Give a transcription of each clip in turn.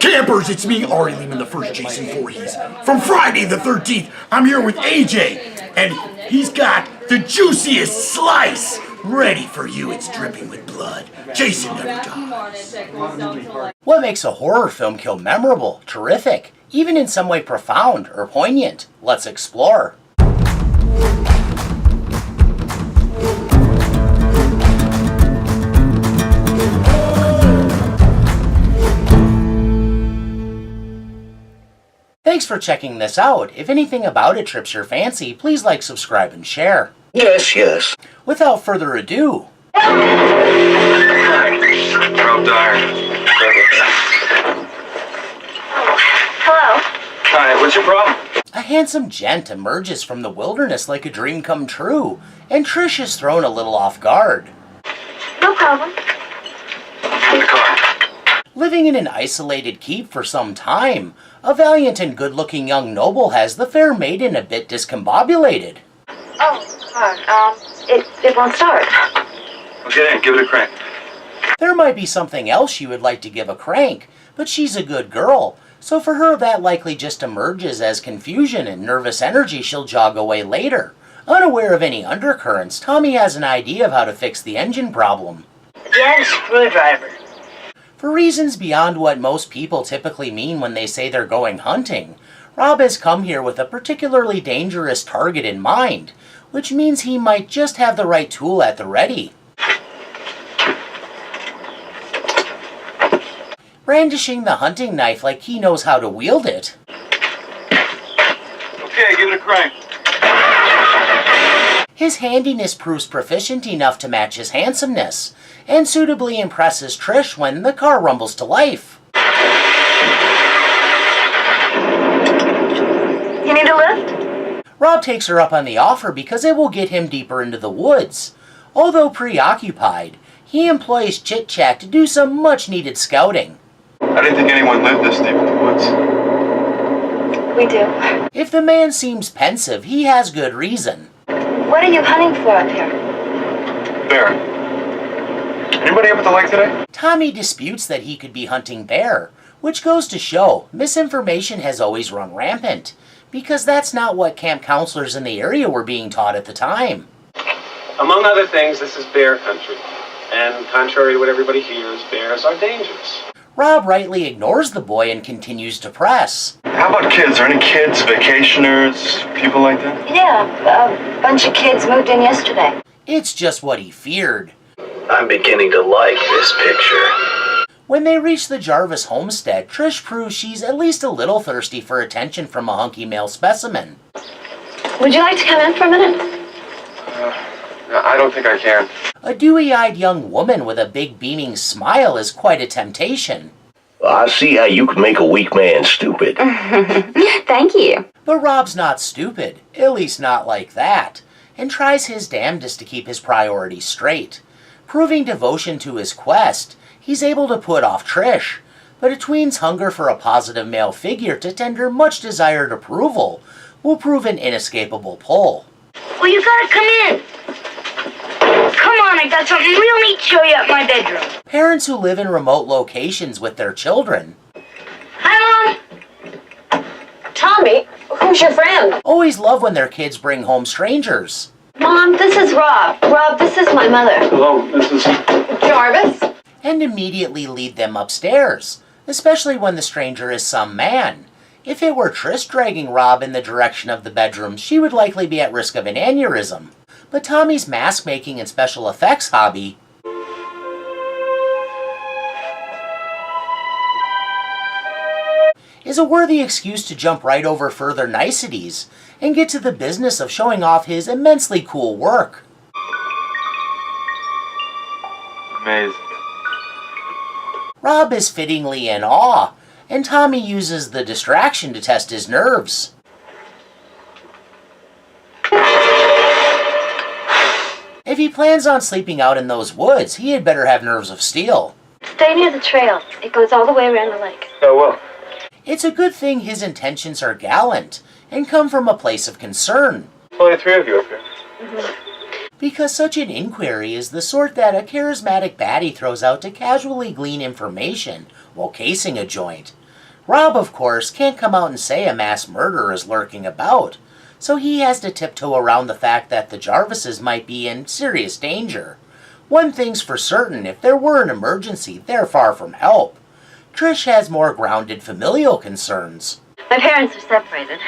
Campers, it's me, Ari Lehman, the first Jason Voorhees. From Friday the 13th, I'm here with AJ, and he's got the juiciest slice ready for you. It's dripping with blood. Jason never dies. What makes a horror film kill memorable, terrific, even in some way profound or poignant? Let's explore. Thanks for checking this out. If anything about it trips your fancy, please like, subscribe, and share. Yes. Without further ado... Rob Dier. Hello. Hi, what's your problem? A handsome gent emerges from the wilderness like a dream come true, and Trish is thrown a little off guard. No problem. In the car. Living in an isolated keep for some time, a valiant and good-looking young noble has the fair maiden a bit discombobulated. Oh, it won't start. Well, get in, give it a crank. There might be something else she would like to give a crank, but she's a good girl, so for her that likely just emerges as confusion and nervous energy she'll jog away later. Unaware of any undercurrents, Tommy has an idea of how to fix the engine problem. Get a screwdriver. For reasons beyond what most people typically mean when they say they're going hunting, Rob has come here with a particularly dangerous target in mind, which means he might just have the right tool at the ready. Brandishing the hunting knife like he knows how to wield it. Okay, give it a crank. His handiness proves proficient enough to match his handsomeness, and suitably impresses Trish when the car rumbles to life. You need a lift? Rob takes her up on the offer because it will get him deeper into the woods. Although preoccupied, he employs chit-chat to do some much-needed scouting. I didn't think anyone lived this deep in the woods. We do. If the man seems pensive, he has good reason. What are you hunting for up here? Bear. Anybody up at the lake today? Tommy disputes that he could be hunting bear, which goes to show misinformation has always run rampant, because that's not what camp counselors in the area were being taught at the time. Among other things, this is bear country, and contrary to what everybody hears, bears are dangerous. Rob rightly ignores the boy and continues to press. How about kids? Are any kids, vacationers, people like that? Yeah, a bunch of kids moved in yesterday. It's just what he feared. I'm beginning to like this picture. When they reach the Jarvis homestead, Trish proves she's at least a little thirsty for attention from a hunky male specimen. Would you like to come in for a minute? I don't think I can. A dewy-eyed young woman with a big beaming smile is quite a temptation. I see how you can make a weak man stupid. Thank you. But Rob's not stupid, at least not like that, and tries his damnedest to keep his priorities straight. Proving devotion to his quest, he's able to put off Trish, but a tween's hunger for a positive male figure to tender much-desired approval will prove an inescapable pull. Well, you gotta come in. Come on, I got something real neat to show you at my bedroom. Parents who live in remote locations with their children. Hi, Mom. Tommy, who's your friend? Always love when their kids bring home strangers. Mom, this is Rob. Rob, this is my mother. Hello, this is... Jarvis? And immediately lead them upstairs, especially when the stranger is some man. If it were Trish dragging Rob in the direction of the bedroom, she would likely be at risk of an aneurysm. But Tommy's mask making and special effects hobby is a worthy excuse to jump right over further niceties and get to the business of showing off his immensely cool work. Amazing. Rob is fittingly in awe, and Tommy uses the distraction to test his nerves. If he plans on sleeping out in those woods, he had better have nerves of steel. Stay near the trail. It goes all the way around the lake. Oh, well. It's a good thing his intentions are gallant and come from a place of concern. Only three of you up here. Because such an inquiry is the sort that a charismatic baddie throws out to casually glean information while casing a joint. Rob, of course, can't come out and say a mass murderer is lurking about, so he has to tiptoe around the fact that the Jarvises might be in serious danger. One thing's for certain, if there were an emergency, they're far from help. Trish has more grounded familial concerns. My parents are separated.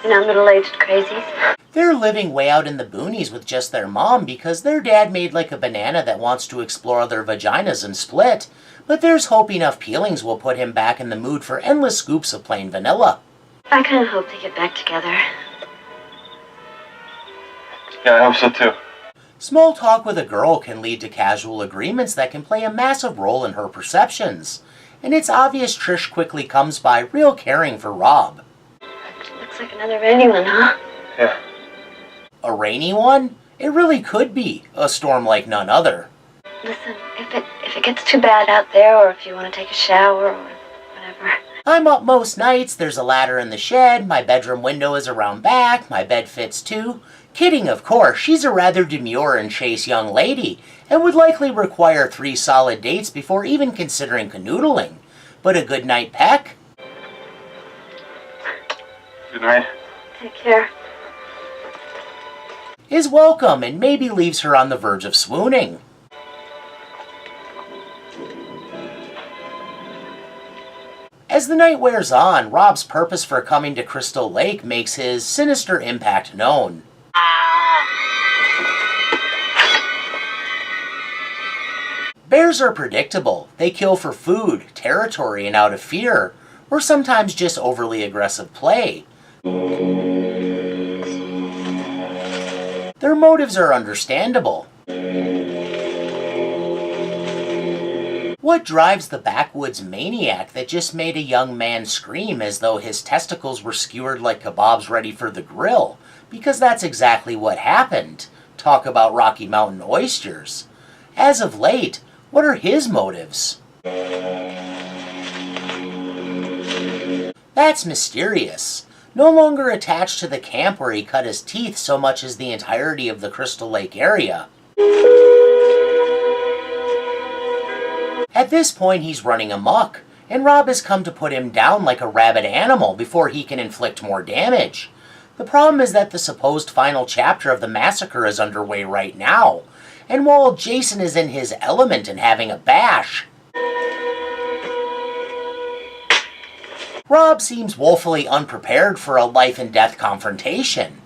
Middle-aged crazies. They're living way out in the boonies with just their mom because their dad made like a banana that wants to explore their vaginas and split, but there's hope enough peelings will put him back in the mood for endless scoops of plain vanilla. I kind of hope they get back together. Yeah, I hope so too. Small talk with a girl can lead to casual agreements that can play a massive role in her perceptions, and it's obvious Trish quickly comes by real caring for Rob. Looks like another rainy one, huh? Yeah. A rainy one? It really could be a storm like none other. Listen, if it gets too bad out there, or if you want to take a shower, or whatever. I'm up most nights, there's a ladder in the shed, my bedroom window is around back, my bed fits too. Kidding, of course, she's a rather demure and chaste young lady, and would likely require 3 solid dates before even considering canoodling. But a good night peck? Good night. Take care. Is welcome and maybe leaves her on the verge of swooning. As the night wears on, Rob's purpose for coming to Crystal Lake makes his sinister impact known. Bears are predictable. They kill for food, territory, and out of fear, or sometimes just overly aggressive play. Their motives are understandable. What drives the backwoods maniac that just made a young man scream as though his testicles were skewered like kebabs ready for the grill? Because that's exactly what happened. Talk about Rocky Mountain oysters. As of late, what are his motives? That's mysterious. No longer attached to the camp where he cut his teeth so much as the entirety of the Crystal Lake area. At this point, he's running amok, and Rob has come to put him down like a rabid animal before he can inflict more damage. The problem is that the supposed final chapter of the massacre is underway right now, and while Jason is in his element and having a bash, Rob seems woefully unprepared for a life-and-death confrontation.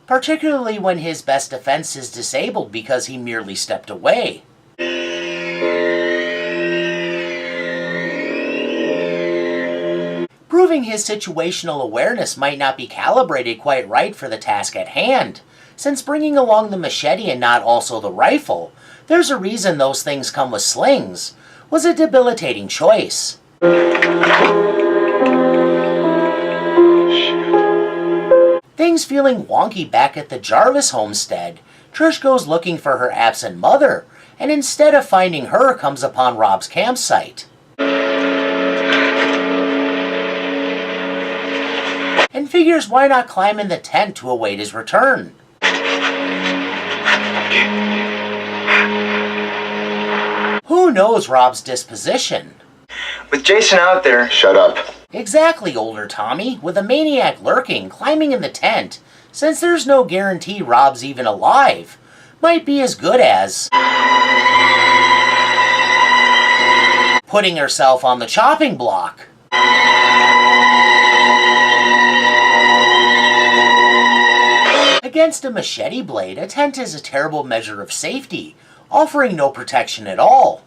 Particularly when his best defense is disabled because he merely stepped away. Proving his situational awareness might not be calibrated quite right for the task at hand, since bringing along the machete and not also the rifle, there's a reason those things come with slings, was a debilitating choice. Things feeling wonky back at the Jarvis homestead, Trish goes looking for her absent mother, and instead of finding her comes upon Rob's campsite. And figures why not climb in the tent to await his return. Who knows Rob's disposition? With Jason out there... Shut up. Exactly, older Tommy, with a maniac lurking, climbing in the tent, since there's no guarantee Rob's even alive, might be as good as putting herself on the chopping block. Against a machete blade, a tent is a terrible measure of safety, offering no protection at all.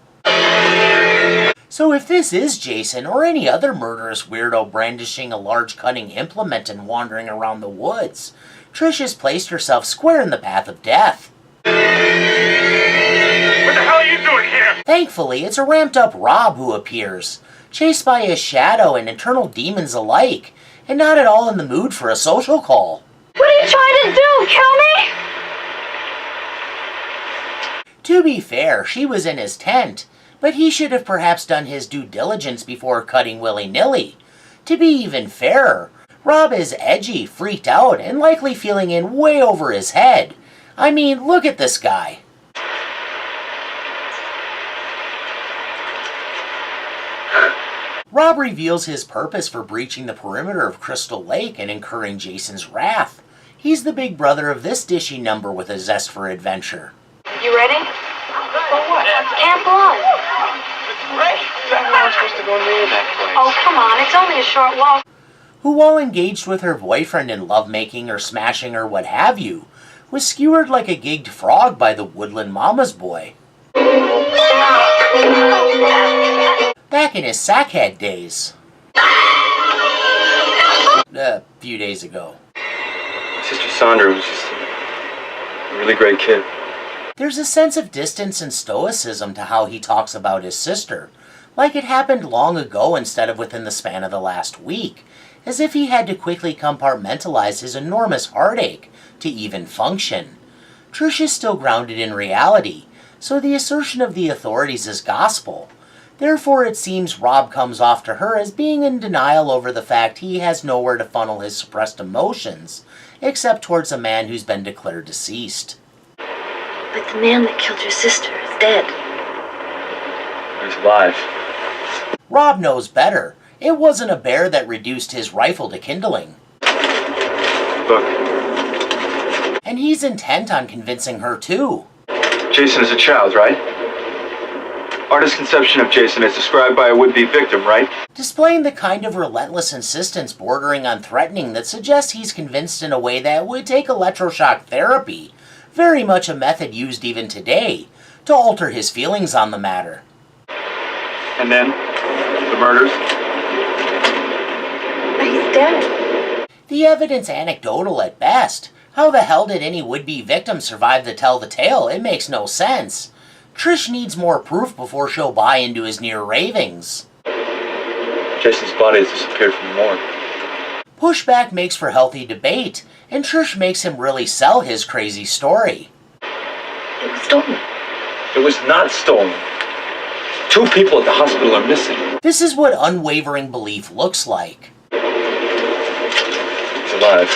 So if this is Jason or any other murderous weirdo brandishing a large cutting implement and wandering around the woods, Trish has placed herself square in the path of death. What the hell are you doing here? Thankfully, it's a ramped up Rob who appears, chased by his shadow and internal demons alike, and not at all in the mood for a social call. What are you trying to do? Kill me? To be fair, she was in his tent, but he should have perhaps done his due diligence before cutting willy-nilly. To be even fairer, Rob is edgy, freaked out, and likely feeling in way over his head. I mean, look at this guy. Rob reveals his purpose for breaching the perimeter of Crystal Lake and incurring Jason's wrath. He's the big brother of this dishy number with a zest for adventure. You ready? For what? Camp Lawn. Great. We're not supposed to go near that place. Oh, come on. It's only a short walk. Who, while engaged with her boyfriend in lovemaking or smashing or what have you, was skewered like a gigged frog by the woodland mama's boy. Back in his sackhead days. A few days ago. Sister Sandra was just a really great kid. There's a sense of distance and stoicism to how he talks about his sister, like it happened long ago instead of within the span of the last week, as if he had to quickly compartmentalize his enormous heartache to even function. Trish is still grounded in reality, so the assertion of the authorities is gospel. Therefore, it seems Rob comes off to her as being in denial over the fact he has nowhere to funnel his suppressed emotions, except towards a man who's been declared deceased. But the man that killed your sister is dead. He's alive. Rob knows better. It wasn't a bear that reduced his rifle to kindling. Look, And he's intent on convincing her too. Jason is a child, right? Artist's conception of Jason is described by a would-be victim, right? Displaying the kind of relentless insistence bordering on threatening that suggests he's convinced in a way that would take electroshock therapy, very much a method used even today, to alter his feelings on the matter. And then, the murders. He's dead. The evidence anecdotal at best. How the hell did any would-be victim survive to tell the tale? It makes no sense. Trish needs more proof before she'll buy into his near ravings. Jason's body has disappeared from the morgue. Pushback makes for healthy debate, and Trish makes him really sell his crazy story. It was stolen. It was not stolen. 2 people at the hospital are missing. This is what unwavering belief looks like. He's alive.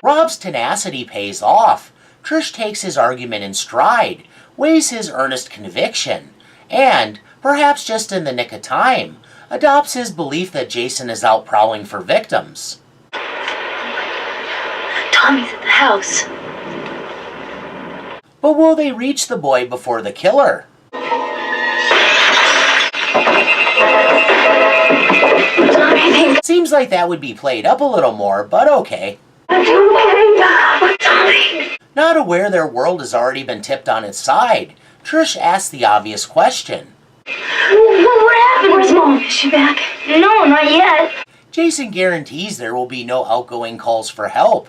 Rob's tenacity pays off. Trish takes his argument in stride, weighs his earnest conviction, and, perhaps just in the nick of time, adopts his belief that Jason is out prowling for victims. Tommy's at the house. But will they reach the boy before the killer? Tommy, Seems like that would be played up a little more, but okay. are you okay? Tommy. Not aware their world has already been tipped on its side, Trish asks the obvious question. What happened? Where's Mom? Is she back? No, not yet. Jason guarantees there will be no outgoing calls for help.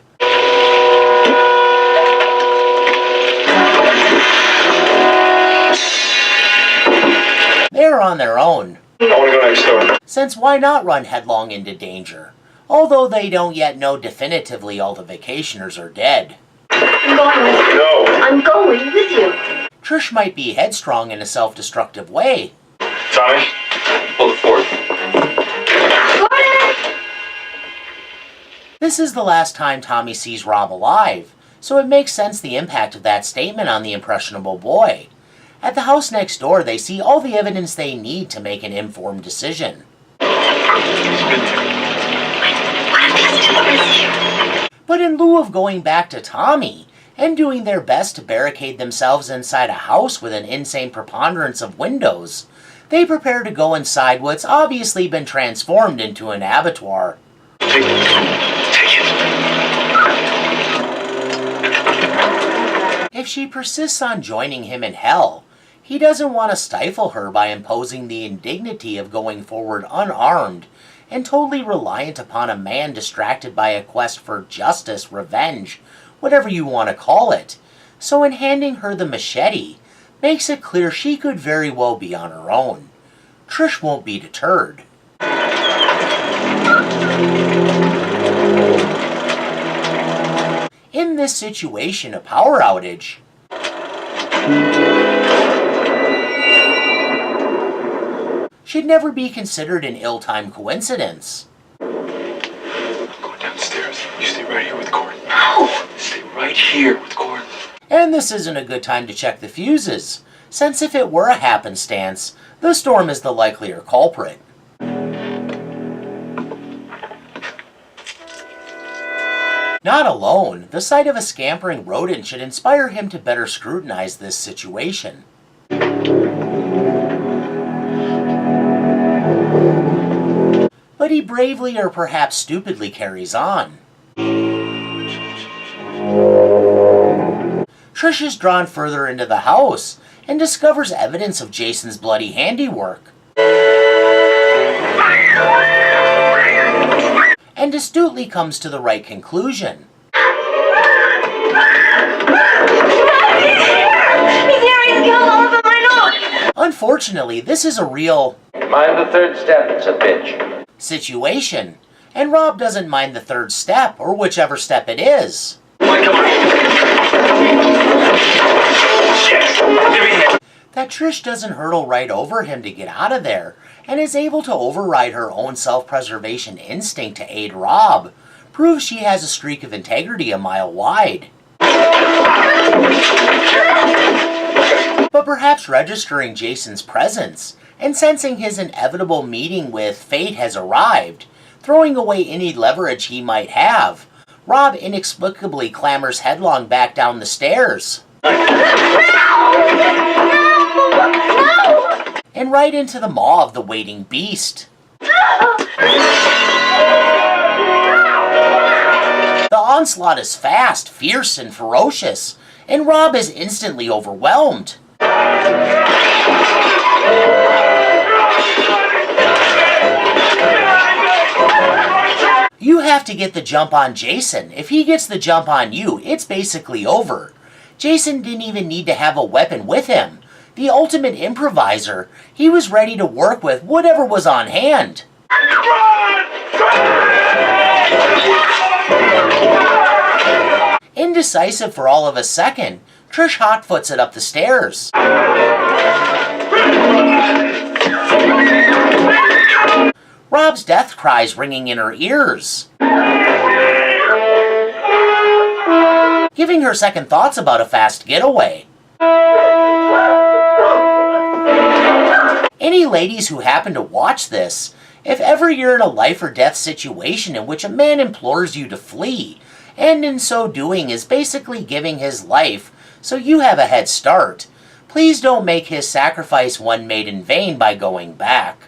They're on their own. I want to go next door. Since why not run headlong into danger? Although they don't yet know definitively all the vacationers are dead. I'm going with you. No. I'm going with you. Trish might be headstrong in a self-destructive way. Tommy, pull the fort. This is the last time Tommy sees Rob alive, so it makes sense the impact of that statement on the impressionable boy. At the house next door, they see all the evidence they need to make an informed decision. But in lieu of going back to Tommy and doing their best to barricade themselves inside a house with an insane preponderance of windows, they prepare to go inside what's obviously been transformed into an abattoir. Take it. If she persists on joining him in hell, he doesn't want to stifle her by imposing the indignity of going forward unarmed and totally reliant upon a man distracted by a quest for justice, revenge, whatever you want to call it. So in handing her the machete, makes it clear she could very well be on her own. Trish won't be deterred. In this situation, a power outage should never be considered an ill-timed coincidence. I'm going downstairs. You stay right here with Court. No. Stay right here with Court. And this isn't a good time to check the fuses, since if it were a happenstance, the storm is the likelier culprit. Not alone, the sight of a scampering rodent should inspire him to better scrutinize this situation. But he bravely or perhaps stupidly carries on. Trish is drawn further into the house and discovers evidence of Jason's bloody handiwork. And astutely comes to the right conclusion. Unfortunately, this is a real mind the third step, it's a bitch situation, and Rob doesn't mind the third step, or whichever step it is. That Trish doesn't hurtle right over him to get out of there, and is able to override her own self-preservation instinct to aid Rob, proves she has a streak of integrity a mile wide. But perhaps registering Jason's presence, and sensing his inevitable meeting with fate has arrived, throwing away any leverage he might have, Rob inexplicably clambers headlong back down the stairs. And right into the maw of the waiting beast. The onslaught is fast, fierce, and ferocious, and Rob is instantly overwhelmed. You have to get the jump on Jason. If he gets the jump on you, it's basically over. Jason didn't even need to have a weapon with him. The ultimate improviser, he was ready to work with whatever was on hand. Indecisive for all of a second, Trish hotfoots it up the stairs. Rob's death cries ringing in her ears. Giving her second thoughts about a fast getaway. Any ladies who happen to watch this, if ever you're in a life or death situation in which a man implores you to flee, and in so doing is basically giving his life so you have a head start, please don't make his sacrifice one made in vain by going back.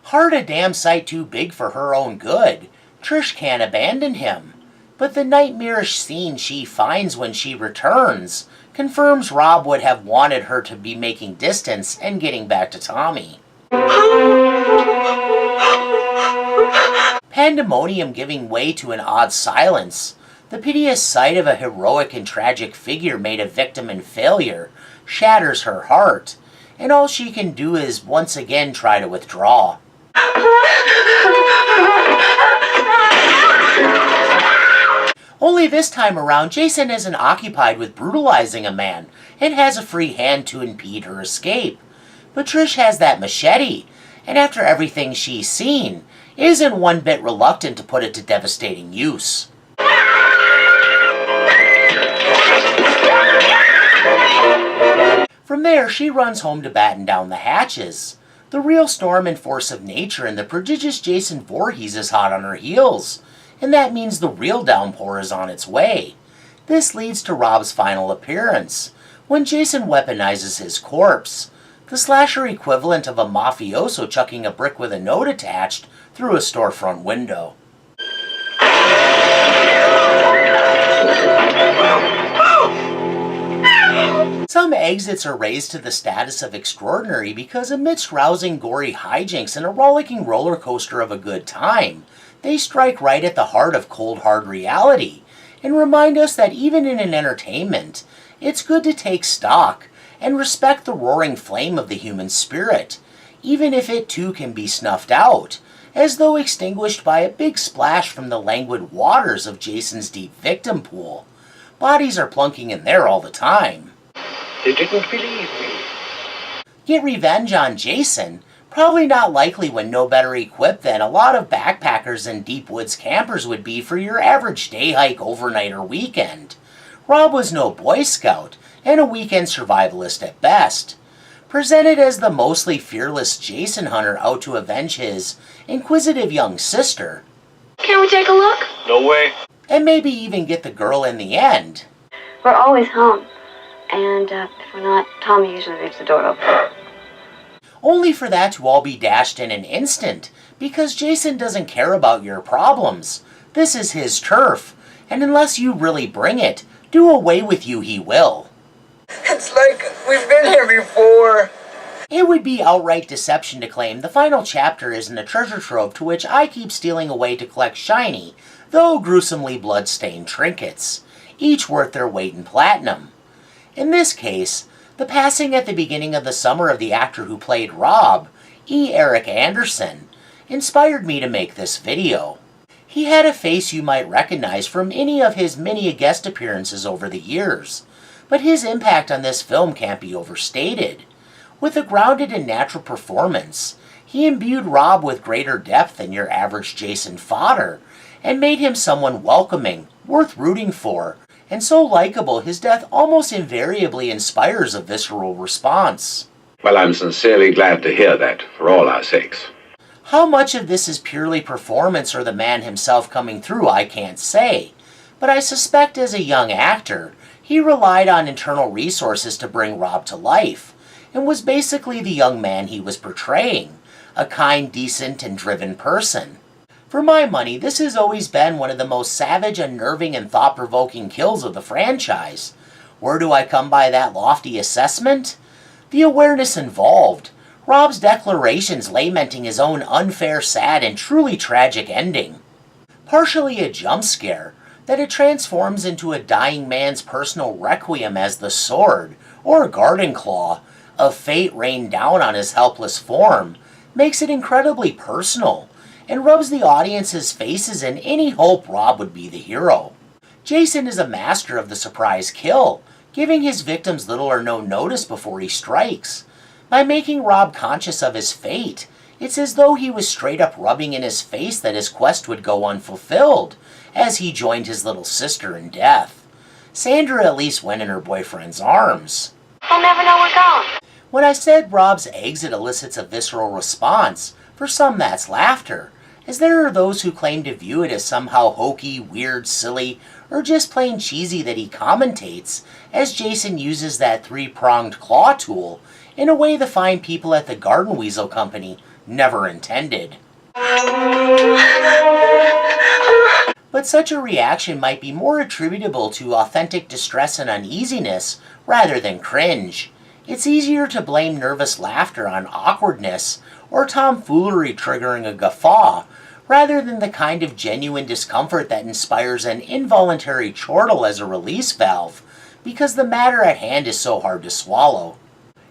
Heart a damn sight too big for her own good, Trish can't abandon him. But the nightmarish scene she finds when she returns confirms Rob would have wanted her to be making distance and getting back to Tommy. Pandemonium giving way to an odd silence, the piteous sight of a heroic and tragic figure made a victim in failure shatters her heart, and all she can do is once again try to withdraw. Only this time around, Jason isn't occupied with brutalizing a man and has a free hand to impede her escape. But Trish has that machete, and after everything she's seen, isn't one bit reluctant to put it to devastating use. From there, she runs home to batten down the hatches. The real storm and force of nature and the prodigious Jason Voorhees is hot on her heels, and that means the real downpour is on its way. This leads to Rob's final appearance, when Jason weaponizes his corpse, the slasher equivalent of a mafioso chucking a brick with a note attached through a storefront window. Some exits are raised to the status of extraordinary because amidst rousing gory hijinks and a rollicking roller coaster of a good time, they strike right at the heart of cold hard reality and remind us that even in an entertainment, it's good to take stock and respect the roaring flame of the human spirit, even if it too can be snuffed out, as though extinguished by a big splash from the languid waters of Jason's deep victim pool. Bodies are plunking in there all the time. You didn't believe me. Get revenge on Jason? Probably not likely when no better equipped than a lot of backpackers and deep woods campers would be for your average day hike, overnight, or weekend. Rob was no Boy Scout, and a weekend survivalist at best. Presented as the mostly fearless Jason hunter out to avenge his inquisitive young sister, Can we take a look? No way. And maybe even get the girl in the end. We're always home. And if we're not, Tommy usually leaves the door open. Only for that to all be dashed in an instant, because Jason doesn't care about your problems. This is his turf, and unless you really bring it, do away with you he will. It's like we've been here before. It would be outright deception to claim the final chapter isn't a treasure trove to which I keep stealing away to collect shiny, though gruesomely blood-stained trinkets, each worth their weight in platinum. In this case, the passing at the beginning of the summer of the actor who played Rob, E. Eric Anderson, inspired me to make this video. He had a face you might recognize from any of his many guest appearances over the years, but his impact on this film can't be overstated. With a grounded and natural performance, he imbued Rob with greater depth than your average Jason fodder, and made him someone welcoming, worth rooting for, and so likable his death almost invariably inspires a visceral response. Well, I'm sincerely glad to hear that, for all our sakes. How much of this is purely performance or the man himself coming through, I can't say, but I suspect as a young actor, he relied on internal resources to bring Rob to life, and was basically the young man he was portraying, a kind, decent, and driven person. For my money, this has always been one of the most savage, unnerving, and thought-provoking kills of the franchise. Where do I come by that lofty assessment? The awareness involved. Rob's declarations lamenting his own unfair, sad, and truly tragic ending. Partially a jump scare, that it transforms into a dying man's personal requiem as the sword, or garden claw, of fate rained down on his helpless form, makes it incredibly personal, and rubs the audience's faces in any hope Rob would be the hero. Jason is a master of the surprise kill, giving his victims little or no notice before he strikes. By making Rob conscious of his fate, it's as though he was straight up rubbing in his face that his quest would go unfulfilled, as he joined his little sister in death. Sandra at least went in her boyfriend's arms. They'll never know we're gone. When I said Rob's exit elicits a visceral response, for some that's laughter, as there are those who claim to view it as somehow hokey, weird, silly, or just plain cheesy that he commentates, as Jason uses that three-pronged claw tool in a way the fine people at the Garden Weasel Company never intended. But such a reaction might be more attributable to authentic distress and uneasiness rather than cringe. It's easier to blame nervous laughter on awkwardness or tomfoolery triggering a guffaw, rather than the kind of genuine discomfort that inspires an involuntary chortle as a release valve, because the matter at hand is so hard to swallow.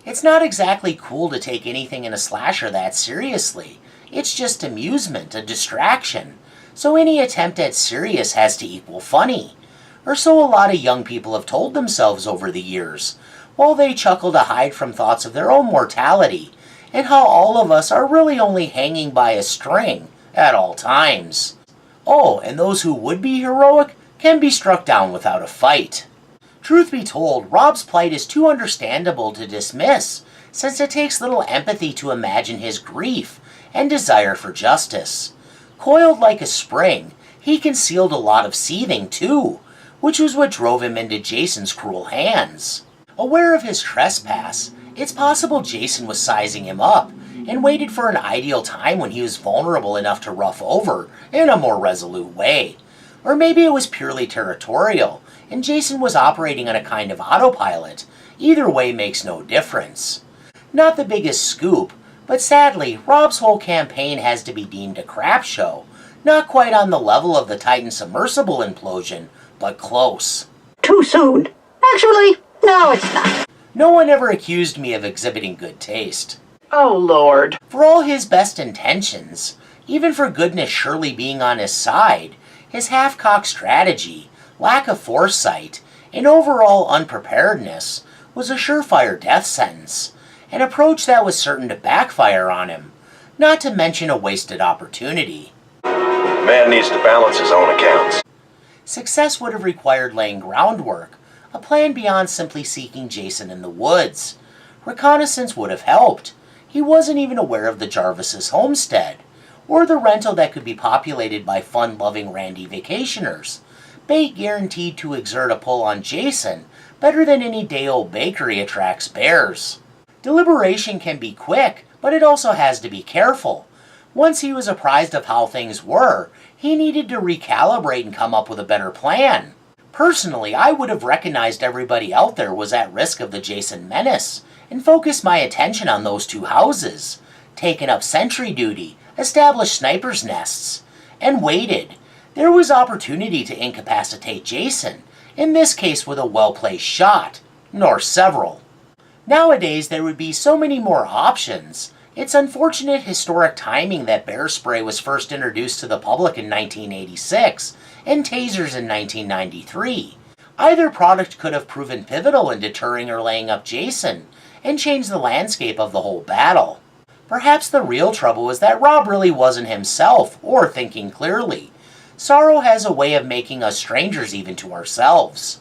It's not exactly cool to take anything in a slasher that seriously. It's just amusement, a distraction. So any attempt at serious has to equal funny. Or so a lot of young people have told themselves over the years, while they chuckle to hide from thoughts of their own mortality, and how all of us are really only hanging by a string at all times. Oh, and those who would be heroic can be struck down without a fight. Truth be told, Rob's plight is too understandable to dismiss, since it takes little empathy to imagine his grief and desire for justice. Coiled like a spring, he concealed a lot of seething too, which was what drove him into Jason's cruel hands. Aware of his trespass, it's possible Jason was sizing him up, and waited for an ideal time when he was vulnerable enough to rough over in a more resolute way. Or maybe it was purely territorial, and Jason was operating on a kind of autopilot. Either way makes no difference. Not the biggest scoop, but sadly, Rob's whole campaign has to be deemed a crap show. Not quite on the level of the Titan submersible implosion, but close. Too soon. Actually, no, it's not. No one ever accused me of exhibiting good taste. Oh, Lord. For all his best intentions, even for goodness surely being on his side, his half-cocked strategy, lack of foresight, and overall unpreparedness was a surefire death sentence, an approach that was certain to backfire on him, not to mention a wasted opportunity. Man needs to balance his own accounts. Success would have required laying groundwork, a plan beyond simply seeking Jason in the woods. Reconnaissance would have helped. He wasn't even aware of the Jarvis's homestead, or the rental that could be populated by fun-loving randy vacationers. Bait guaranteed to exert a pull on Jason better than any day-old bakery attracts bears. Deliberation can be quick, but it also has to be careful. Once he was apprised of how things were, he needed to recalibrate and come up with a better plan. Personally, I would have recognized everybody out there was at risk of the Jason menace, and focused my attention on those 2 houses, taken up sentry duty, established snipers' nests, and waited. There was opportunity to incapacitate Jason, in this case with a well-placed shot, nor several. Nowadays there would be so many more options. It's unfortunate historic timing that bear spray was first introduced to the public in 1986, and tasers in 1993. Either product could have proven pivotal in deterring or laying up Jason, and changed the landscape of the whole battle. Perhaps the real trouble was that Rob really wasn't himself, or thinking clearly. Sorrow has a way of making us strangers even to ourselves.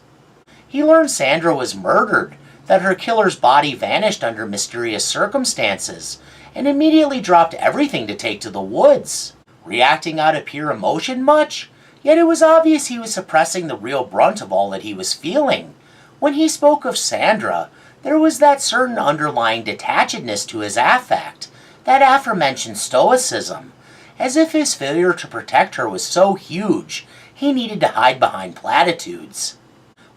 He learned Sandra was murdered, that her killer's body vanished under mysterious circumstances, and immediately dropped everything to take to the woods. Reacting out of pure emotion much? Yet it was obvious he was suppressing the real brunt of all that he was feeling. When he spoke of Sandra, there was that certain underlying detachedness to his affect, that aforementioned stoicism, as if his failure to protect her was so huge, he needed to hide behind platitudes.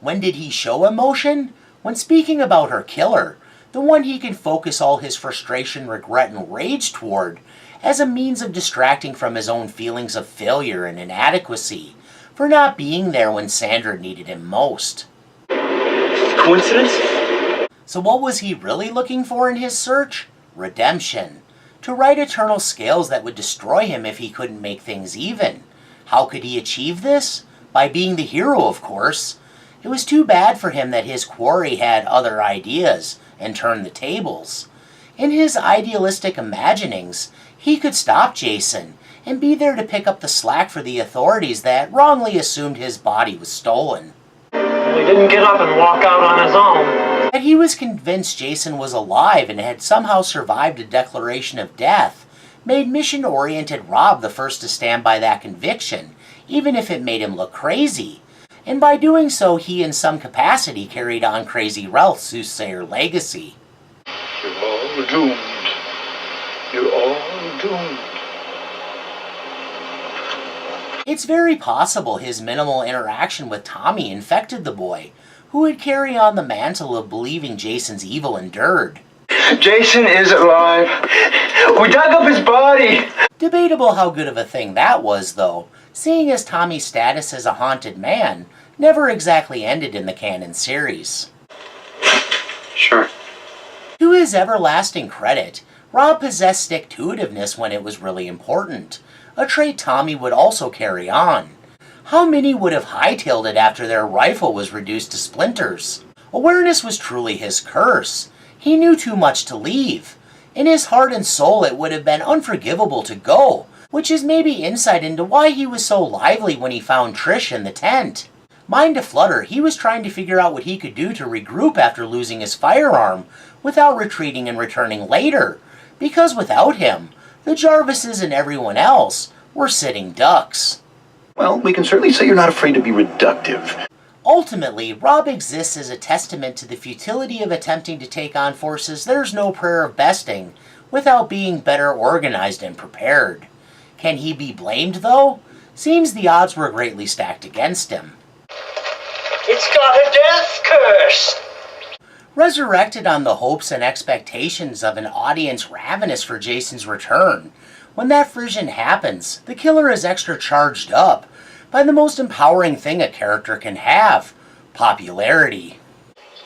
When did he show emotion? When speaking about her killer, the one he can focus all his frustration, regret, and rage toward, as a means of distracting from his own feelings of failure and inadequacy, for not being there when Sandra needed him most. Coincidence? So what was he really looking for in his search? Redemption. To right eternal scales that would destroy him if he couldn't make things even. How could he achieve this? By being the hero, of course. It was too bad for him that his quarry had other ideas and turned the tables. In his idealistic imaginings, he could stop Jason and be there to pick up the slack for the authorities that wrongly assumed his body was stolen. He didn't get up and walk out on his own. That he was convinced Jason was alive and had somehow survived a declaration of death made mission-oriented Rob the first to stand by that conviction, even if it made him look crazy. And by doing so, he in some capacity carried on Crazy Ralph's soothsayer legacy. You're all doomed. You're all doomed. It's very possible his minimal interaction with Tommy infected the boy, who would carry on the mantle of believing Jason's evil endured. Jason is alive. We dug up his body. Debatable how good of a thing that was, though, seeing as Tommy's status as a haunted man never exactly ended in the canon series. Sure. To his everlasting credit, Rob possessed stick-to-itiveness when it was really important, a trait Tommy would also carry on. How many would have hightailed it after their rifle was reduced to splinters? Awareness was truly his curse. He knew too much to leave. In his heart and soul it would have been unforgivable to go, which is maybe insight into why he was so lively when he found Trish in the tent. Mind aflutter, he was trying to figure out what he could do to regroup after losing his firearm, without retreating and returning later, because without him, the Jarvises and everyone else were sitting ducks. Well, we can certainly say you're not afraid to be reductive. Ultimately, Rob exists as a testament to the futility of attempting to take on forces there's no prayer of besting without being better organized and prepared. Can he be blamed, though? Seems the odds were greatly stacked against him. It's got a death curse! Resurrected on the hopes and expectations of an audience ravenous for Jason's return, when that frisson happens, the killer is extra charged up by the most empowering thing a character can have, popularity.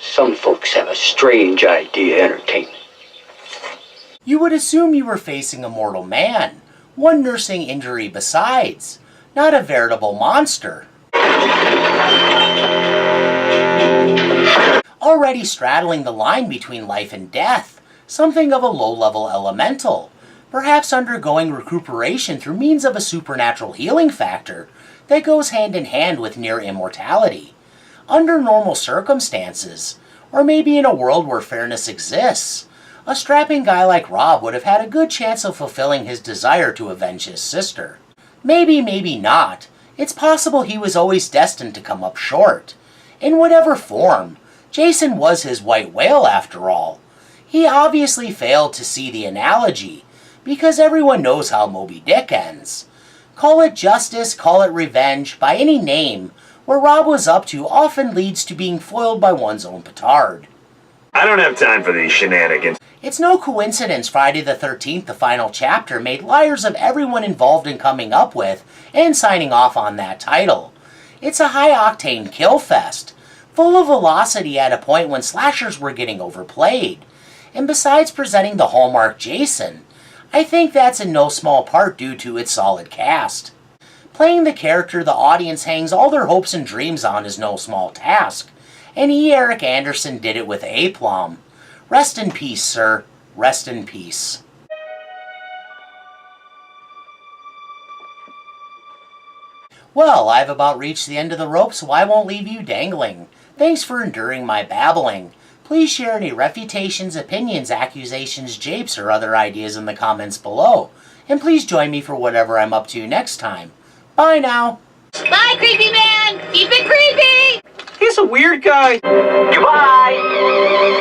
Some folks have a strange idea of entertainment. You would assume you were facing a mortal man, one nursing injury besides, not a veritable monster. Already straddling the line between life and death, something of a low-level elemental, perhaps undergoing recuperation through means of a supernatural healing factor that goes hand in hand with near immortality. Under normal circumstances, or maybe in a world where fairness exists, A strapping guy like Rob would have had a good chance of fulfilling his desire to avenge his sister. Maybe, maybe not. It's possible he was always destined to come up short. In whatever form, Jason was his white whale after all. He obviously failed to see the analogy, because everyone knows how Moby Dick ends. Call it justice, call it revenge, by any name, what Rob was up to often leads to being foiled by one's own petard. I don't have time for these shenanigans. It's no coincidence Friday the 13th, the final chapter, made liars of everyone involved in coming up with and signing off on that title. It's a high-octane kill fest, full of velocity at a point when slashers were getting overplayed. And besides presenting the hallmark Jason, I think that's in no small part due to its solid cast. Playing the character the audience hangs all their hopes and dreams on is no small task, and E. Eric Anderson did it with aplomb. Rest in peace, sir. Rest in peace. Well, I've about reached the end of the rope, so I won't leave you dangling. Thanks for enduring my babbling. Please share any refutations, opinions, accusations, japes, or other ideas in the comments below. And please join me for whatever I'm up to next time. Bye now. Bye, creepy man. Keep it creepy. He's a weird guy. Goodbye!